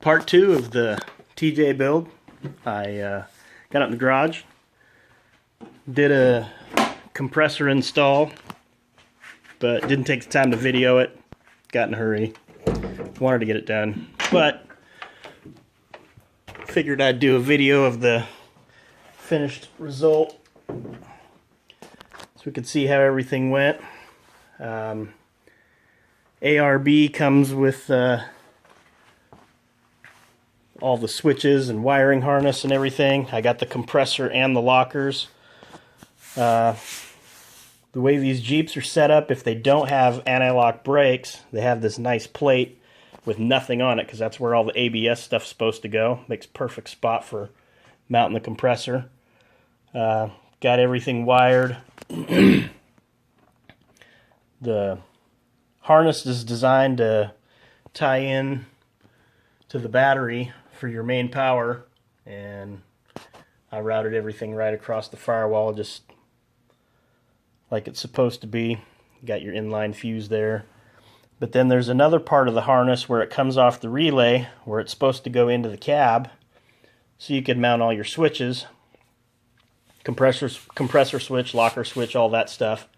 Part 2 of the TJ build. I got out in the garage, did a compressor install, but didn't take the time to video it. Got in a hurry. Wanted to get it done, but figured I'd do a video of the finished result so we could see how everything went. ARB comes with all the switches and wiring harness and everything. I got the compressor and the lockers. The way these Jeeps are set up, if they don't have anti-lock brakes, they have this nice plate with nothing on it because that's where all the ABS stuff's supposed to go. Makes perfect spot for mounting the compressor. Got everything wired. The harness is designed to tie in to the battery for your main power, and I routed everything right across the firewall just like it's supposed to be. You got your inline fuse there. But then there's another part of the harness where it comes off the relay where it's supposed to go into the cab so you can mount all your switches. Compressor switch, locker switch, all that stuff.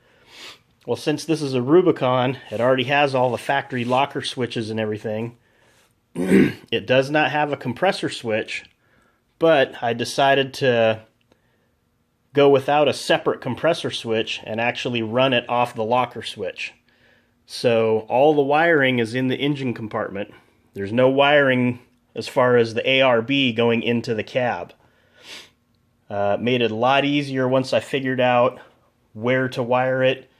Well, since this is a Rubicon, it already has all the factory locker switches and everything. It does not have a compressor switch, but I decided to go without a separate compressor switch and actually run it off the locker switch. So all the wiring is in the engine compartment. There's no wiring as far as the ARB going into the cab. Made it a lot easier once I figured out where to wire it.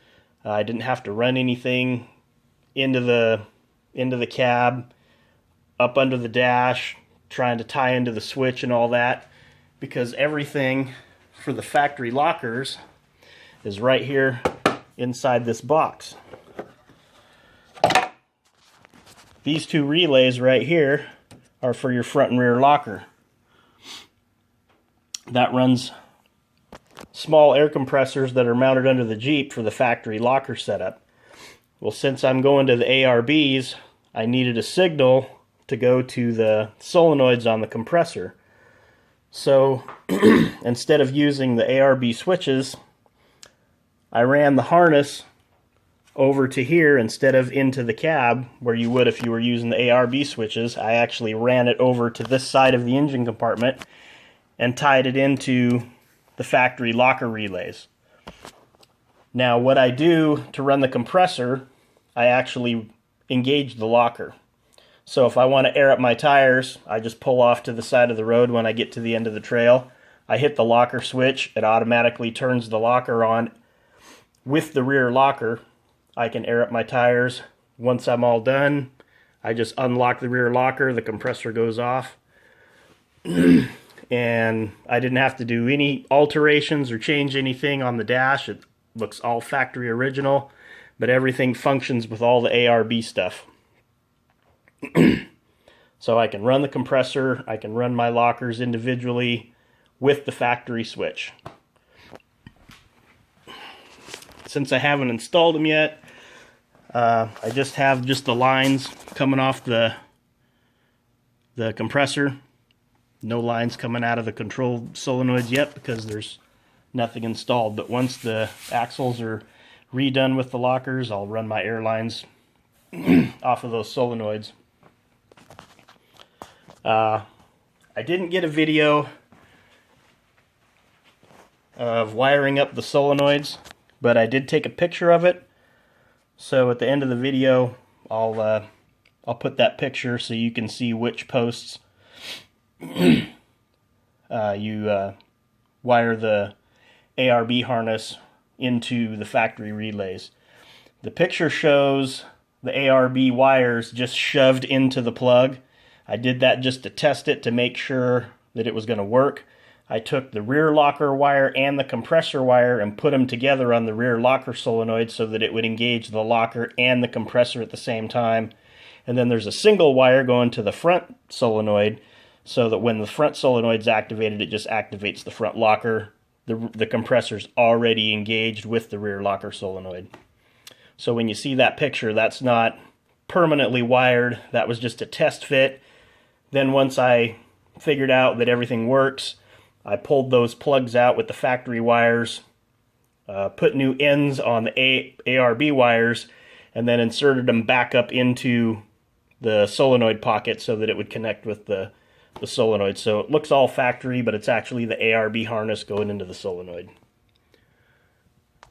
I didn't have to run anything into the cab, up under the dash, trying to tie into the switch and all that, because everything for the factory lockers is right here inside this box. These two relays right here are for your front and rear locker. That runs small air compressors that are mounted under the Jeep for the factory locker setup. Well, since I'm going to the ARBs, I needed a signal to go to the solenoids on the compressor. So instead of using the ARB switches, I ran the harness over to here instead of into the cab where you would if you were using the ARB switches. I actually ran it over to this side of the engine compartment and tied it into the factory locker relays. Now what I do to run the compressor, I actually engage the locker. So if I want to air up my tires, I just pull off to the side of the road when I get to the end of the trail. I hit the locker switch, it automatically turns the locker on with the rear locker. I can air up my tires. Once I'm all done, I just unlock the rear locker, the compressor goes off. And I didn't have to do any alterations or change anything on the dash. It looks all factory original, but everything functions with all the ARB stuff. So I can run the compressor, I can run my lockers individually with the factory switch. Since I haven't installed them yet, I just have the lines coming off the compressor. No lines coming out of the control solenoids yet because there's nothing installed. But once the axles are redone with the lockers, I'll run my air lines off of those solenoids. I didn't get a video of wiring up the solenoids, but I did take a picture of it. So at the end of the video, I'll put that picture so you can see which posts you wire the ARB harness into the factory relays. The picture shows the ARB wires just shoved into the plug. I did that just to test it to make sure that it was going to work. I took the rear locker wire and the compressor wire and put them together on the rear locker solenoid so that it would engage the locker and the compressor at the same time. And then there's a single wire going to the front solenoid so that when the front solenoid's activated, it just activates the front locker. The compressor's already engaged with the rear locker solenoid. So when you see that picture, that's not permanently wired. That was just a test fit. Then once I figured out that everything works, I pulled those plugs out with the factory wires, put new ends on the ARB wires, and then inserted them back up into the solenoid pocket so that it would connect with the solenoid. So it looks all factory, but it's actually the ARB harness going into the solenoid.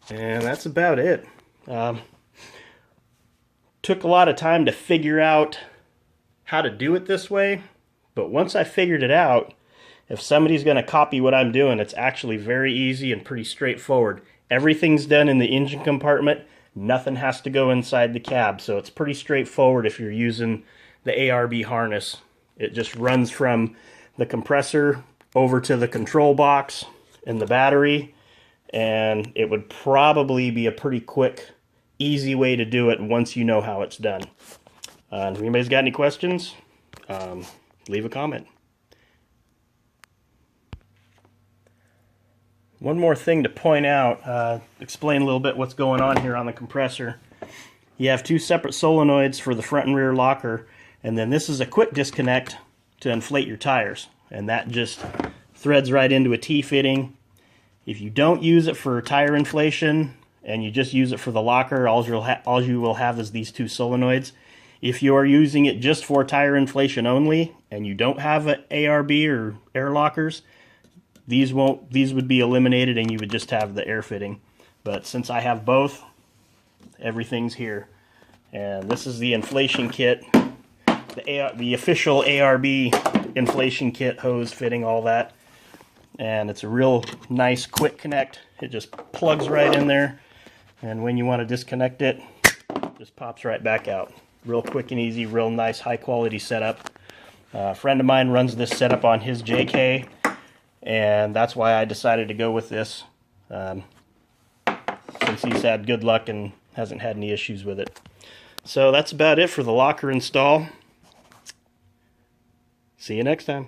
And that's about it. Took a lot of time to figure out how to do it this way, but once I figured it out, if somebody's going to copy what I'm doing, it's actually very easy and pretty straightforward. Everything's done in the engine compartment. Nothing has to go inside the cab, so it's pretty straightforward if you're using the ARB harness. It just runs from the compressor over to the control box and the battery, and it would probably be a pretty quick, easy way to do it once you know how it's done. If anybody's got any questions, leave a comment. One more thing to point out, explain a little bit what's going on here on the compressor. You have two separate solenoids for the front and rear locker, and then this is a quick disconnect to inflate your tires, and that just threads right into a T-fitting. If you don't use it for tire inflation and you just use it for the locker, all you will have is these two solenoids. If you are using it just for tire inflation only and you don't have an ARB or air lockers, these would be eliminated and you would just have the air fitting. But since I have both, everything's here. And this is the inflation kit, the official ARB inflation kit, hose fitting, all that. And it's a real nice quick connect. It just plugs right in there, and when you want to disconnect it, just pops right back out. Real quick and easy, real nice high quality setup. A friend of mine runs this setup on his JK, and that's why I decided to go with this, since he's had good luck and hasn't had any issues with it. So that's about it for the locker install. See you next time.